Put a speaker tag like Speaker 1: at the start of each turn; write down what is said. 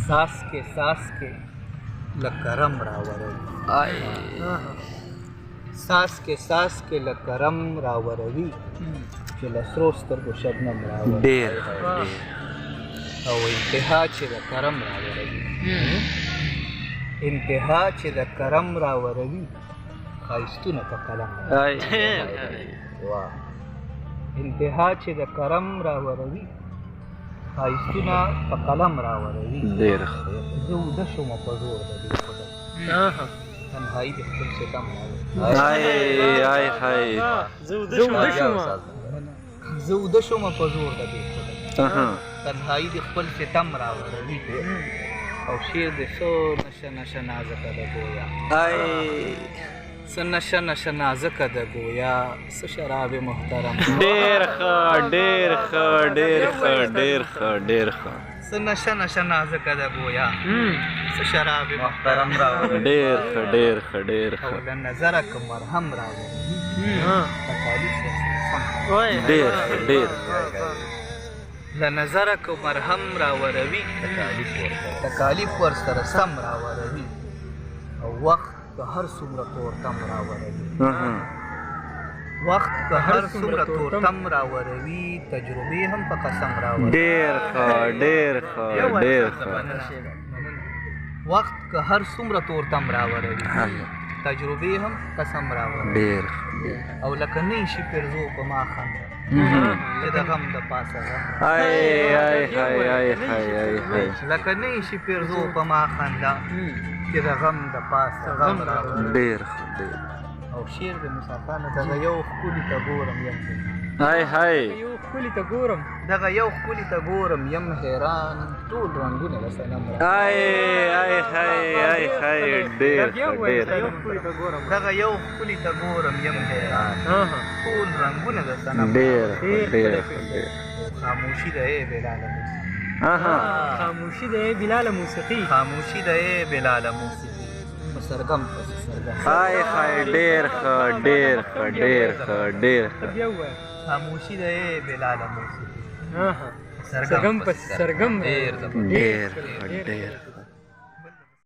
Speaker 1: सास के लकरम रावरोवी सास के लकरम रावरोवी چې له سرو سترګو شبنم راوروي
Speaker 2: ډېر
Speaker 1: او انتها چې د کرم راوروي انتها چې د کرم راوروي ښایستونه په قلم انتها چې د کرم راوروي ښایستونه په قلم راوروي
Speaker 2: ډېر
Speaker 1: زه اوده شومه په زور د دې خدای تنهایي د خپل ستم راوروي زه اوده شومه په زور د دې خدای تنهایي د خپل ستم راوروي او شعر د څو نشه نشه نازکه د ګویا څه نشه نشه نازکه د ګویا څه شراب محترم
Speaker 2: ډېر ښه ډېر ښه ډېر ښه ډېر ښه ډېر ښه
Speaker 1: څه نشه نشه نازکه د ګویا څه شراب محترم راوړي
Speaker 2: ډېر ښه ډېر ښه ډېر ښه
Speaker 1: او له نظره که مرهم راوړي تکالیف
Speaker 2: ډېر ډېر
Speaker 1: له نظره که مرهم راوروي تکالیف ورسره سم راوروي او وخت که هر څومره تورتم راوروي وخت که هر څومره تورتم راوروي تجربې هم په قسم راوروي
Speaker 2: ډېر ښه ډېر ښه ډېر ښه
Speaker 1: وخت که هر څومره تورتم راوروي تجربې هم قسم راوروي
Speaker 2: ډېر
Speaker 1: او لکه نه شي پرزو په ما خنده چې د غم د پاسه لکه نه شي پرزو په ما خنده چې د غم د پاسه غم راوړي
Speaker 2: ډېر ښه ډېر
Speaker 1: او شعر د مسافانو دغه یو ښکلي ته ګورم یم دغه یو ښکلي ته ګورم یم حیران ټول رنګونه د صنم
Speaker 2: ډېر ډېر
Speaker 1: دغه یو ښکلي ته ګورم یم حیران ټول رنګونه د صنم
Speaker 2: ډېر ډېر
Speaker 1: خاموشي د ای بلاله
Speaker 3: خاموشي د بلال موسیقي
Speaker 1: خاموشي د بلال موسیقي سرګم
Speaker 2: ډېر ښه ډېر ښه ډېر ښه ډېر
Speaker 1: خاموشي د بلال موسیقي
Speaker 3: سرګم
Speaker 1: ډېر
Speaker 2: ډېر ډېر